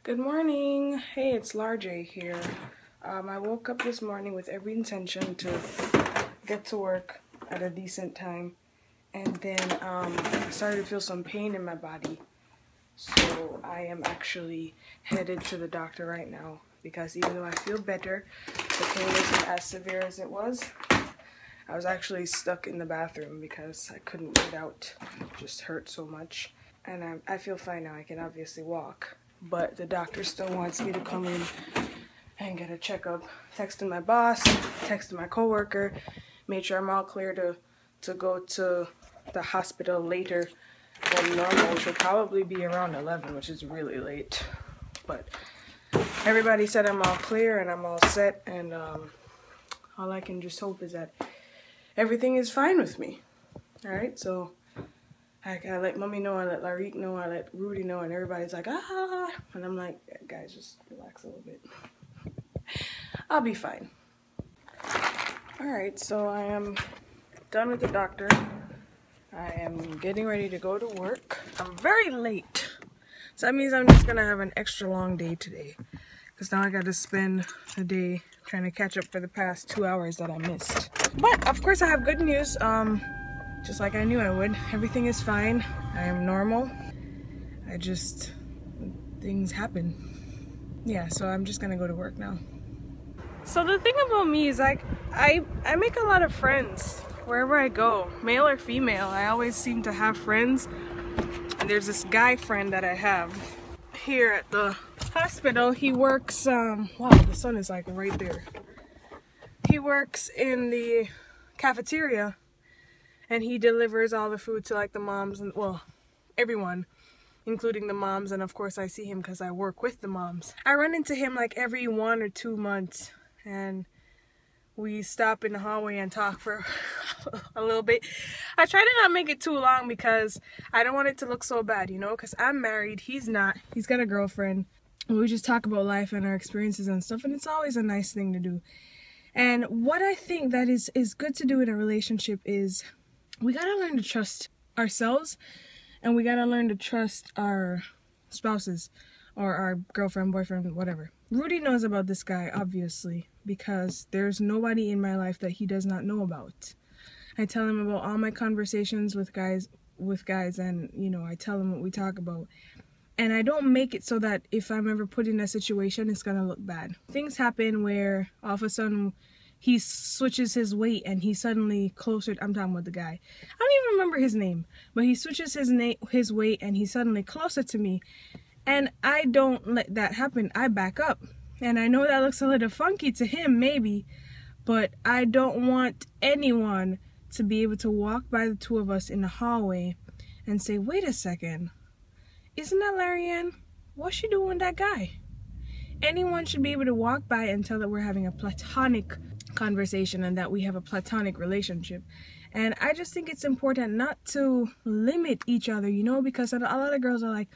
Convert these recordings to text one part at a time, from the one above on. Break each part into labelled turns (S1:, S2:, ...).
S1: Good morning. Hey, it's Larj here. I woke up this morning with every intention to get to work at a decent time, and then I started to feel some pain in my body. So I am actually headed to the doctor right now because even though I feel better, the pain isn't as severe as it was. I was actually stuck in the bathroom because I couldn't get out. It just hurt so much. And I feel fine now. I can obviously walk. But the doctor still wants me to come in and get a checkup. Texted my boss, texted my coworker, made sure I'm all clear to go to the hospital later than normal, which will probably be around 11, which is really late. But everybody said I'm all clear and I'm all set, and all I can just hope is that everything is fine with me. Alright, so I let Mommy know, I let Larianne know, I let Roody know, and everybody's like, ah, and I'm like, guys, just relax a little bit. I'll be fine. Alright, so I am done with the doctor. I am getting ready to go to work. I'm very late, so that means I'm just gonna have an extra long day today, because now I gotta spend the day trying to catch up for the past 2 hours that I missed. But of course I have good news. Just like I knew I would. Everything is fine. I am normal. Things happen. Yeah, so I'm just gonna go to work now. So the thing about me is, like, I make a lot of friends wherever I go, male or female. I always seem to have friends. And there's this guy friend that I have here at the hospital. He works, wow, the sun is like right there. He works in the cafeteria. And he delivers all the food to like the moms and, well, everyone, including the moms. And of course I see him because I work with the moms. I run into him like every 1 or 2 months, and we stop in the hallway and talk for a little bit. I try to not make it too long because I don't want it to look so bad, you know, because I'm married, he's not. He's got a girlfriend. And we just talk about life and our experiences and stuff, and it's always a nice thing to do. And what I think that is good to do in a relationship is, we gotta learn to trust ourselves, and we gotta learn to trust our spouses or our girlfriend, boyfriend, whatever. Roody knows about this guy, obviously, because there's nobody in my life that he does not know about. I tell him about all my conversations with guys, and, you know, I tell him what we talk about. And I don't make it so that if I'm ever put in a situation, it's gonna look bad. Things happen where all of a sudden he switches his weight and he's suddenly closer. I'm talking about the guy. I don't even remember his name, but he switches his weight and he's suddenly closer to me. And I don't let that happen. I back up. And I know that looks a little funky to him, maybe, but I don't want anyone to be able to walk by the two of us in the hallway and say, wait a second, isn't that Larianne? What's she doing with that guy? Anyone should be able to walk by and tell that we're having a platonic conversation and that we have a platonic relationship. And I just think it's important not to limit each other, you know, because a lot of girls are like,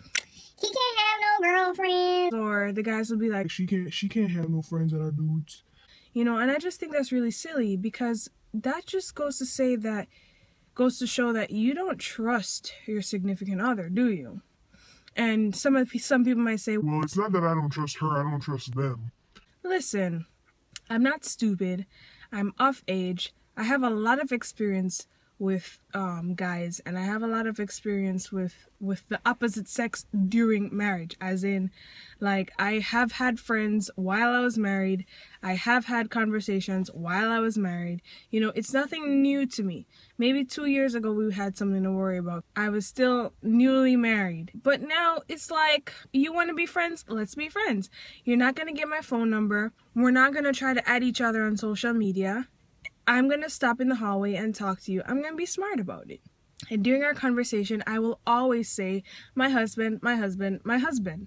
S1: he can't have no girlfriend, or the guys will be like, she can't have no friends that are dudes, you know. And I just think that's really silly, because that just goes to show that you don't trust your significant other, do you? And some people might say, well, it's not that I don't trust her, I don't trust them. Listen, I'm not stupid. I'm of age. I have a lot of experience with guys, and I have a lot of experience with the opposite sex during marriage, as in, like, I have had friends while I was married. I have had conversations while I was married. You know, it's nothing new to me. Maybe 2 years ago we had something to worry about. I was still newly married. But now it's like, you want to be friends? Let's be friends. You're not going to get my phone number. We're not going to try to add each other on social media. I'm going to stop in the hallway and talk to you. I'm going to be smart about it. And during our conversation, I will always say, my husband, my husband, my husband.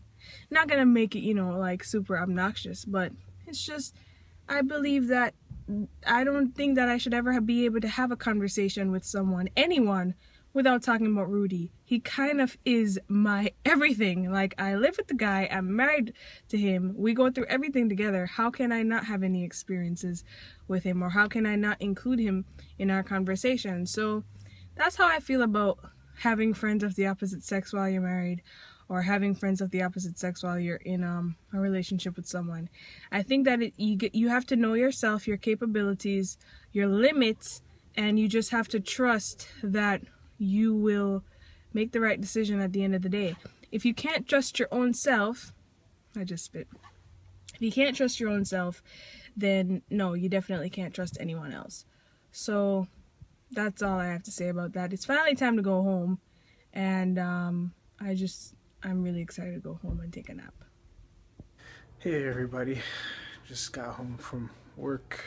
S1: Not going to make it, you know, like super obnoxious, but it's just, I believe that I don't think that I should ever be able to have a conversation with someone, anyone, without talking about Roody. He kind of is my everything. Like, I live with the guy, I'm married to him, we go through everything together. How can I not have any experiences with him, or how can I not include him in our conversation? So that's how I feel about having friends of the opposite sex while you're married, or having friends of the opposite sex while you're in a relationship with someone. I think that you have to know yourself, your capabilities, your limits, and you just have to trust that you will make the right decision at the end of the day. If you can't trust your own self, I just spit. If you can't trust your own self, then no, you definitely can't trust anyone else. So that's all I have to say about that. It's finally time to go home, and I'm really excited to go home and take a nap.
S2: Hey everybody, just got home from work.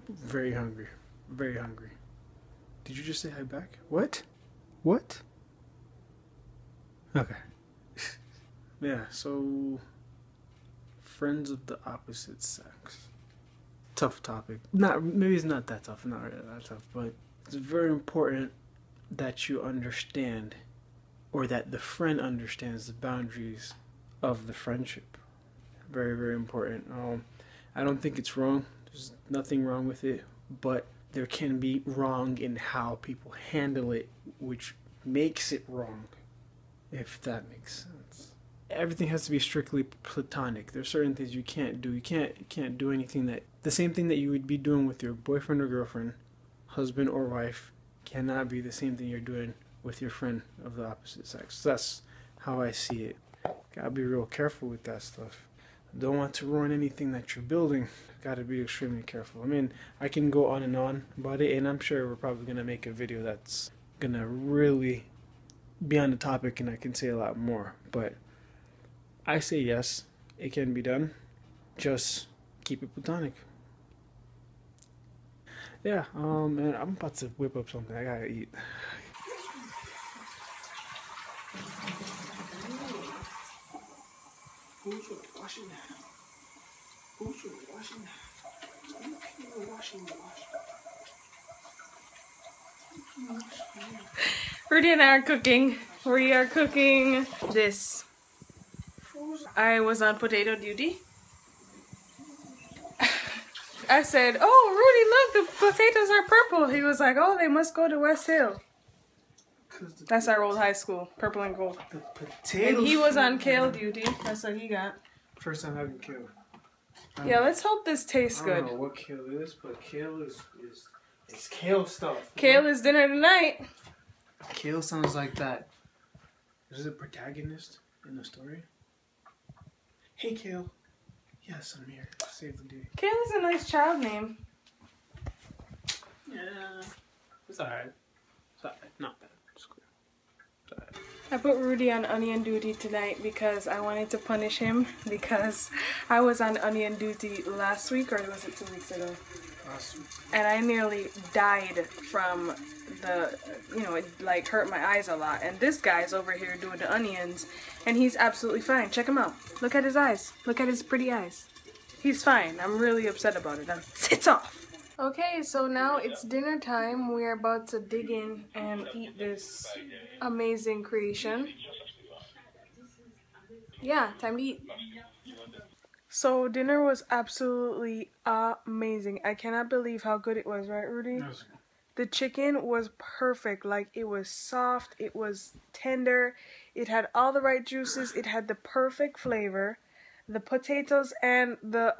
S2: Very hungry, very hungry. Did you just say hi back? What? What? Okay. Yeah, so friends of the opposite sex. Tough topic. Maybe it's not that tough, not really that tough, but it's very important that you understand, or that the friend understands, the boundaries of the friendship. Very, very important. I don't think it's wrong. There's nothing wrong with it, but there can be wrong in how people handle it, which makes it wrong, if that makes sense. Everything has to be strictly platonic. There's certain things you can't do. You can't do anything that, the same thing that you would be doing with your boyfriend or girlfriend, husband or wife, cannot be the same thing you're doing with your friend of the opposite sex. That's how I see it. Gotta be real careful with that stuff. Don't want to ruin anything that you're building. Gotta be extremely careful. I mean, I can go on and on about it, and I'm sure we're probably gonna make a video that's gonna really be on the topic, and I can say a lot more, but I say yes, it can be done. Just keep it platonic. Yeah, man, I'm about to whip up something. I gotta eat. Who's washing that? Who's washing that? Who's washing the
S1: Rudy and I are cooking. We are cooking this. I was on potato duty. I said, "Oh, Rudy, look, the potatoes are purple." He was like, "Oh, they must go to West Hill." That's our old high school, purple and gold.
S2: The potatoes.
S1: And he was on kale duty. That's what he got.
S2: First time having kale.
S1: Yeah, let's hope this tastes good.
S2: I don't know what kale is, but kale is kale stuff.
S1: Kale is dinner tonight.
S2: Kale sounds like that. Is it a protagonist in the story? Hey, Kale. Yes, I'm here to save the day.
S1: Kale is a nice child name.
S2: Yeah, it's alright. It's alright. Not bad. It's cool. It's alright.
S1: I put Rudy on onion duty tonight because I wanted to punish him because I was on onion duty last week, or was it 2 weeks ago?
S2: Last week.
S1: And I nearly died from the, it like hurt my eyes a lot. And this guy's over here doing the onions, and he's absolutely fine. Check him out. Look at his eyes. Look at his pretty eyes. He's fine. I'm really upset about it. It's off. Okay, so now it's dinner time. We're about to dig in and eat this amazing creation. Yeah, time to eat. So dinner was absolutely amazing. I cannot believe how good it was, right, Rudy?
S2: Yes.
S1: The chicken was perfect. Like, it was soft, it was tender, it had all the right juices, it had the perfect flavor. The potatoes and the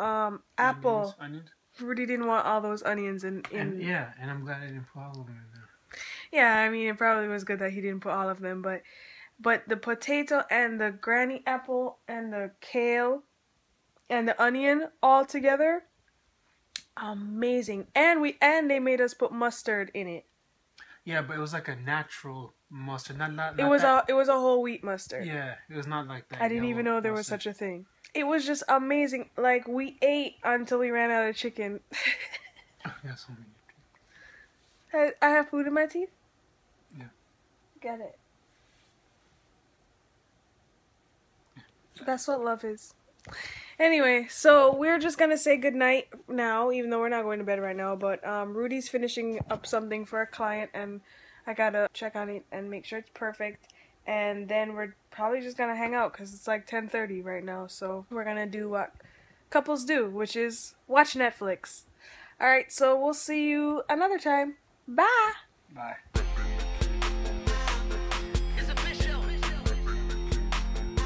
S1: apple.
S2: Onions.
S1: Rudy didn't want all those onions in.
S2: And I'm glad I didn't put all of them in there.
S1: Yeah, I mean, it probably was good that he didn't put all of them, but the potato and the granny apple and the kale and the onion all together, amazing. And they made us put mustard in it.
S2: Yeah, but it was like a natural mustard, not
S1: it was a whole wheat mustard.
S2: Yeah, it was not like that.
S1: I didn't even know there was such a thing. It was just amazing. Like, we ate until we ran out of chicken.
S2: Yeah, so many.
S1: I have food in my teeth?
S2: Yeah.
S1: Get it. That's what love is. Anyway, so we're just gonna say goodnight now, even though we're not going to bed right now, but Rudy's finishing up something for a client, and I gotta check on it and make sure it's perfect, and then we're probably just gonna hang out because it's like 10:30 right now, so we're gonna do what couples do, which is watch Netflix. Alright, so we'll see you another time. Bye!
S2: Bye.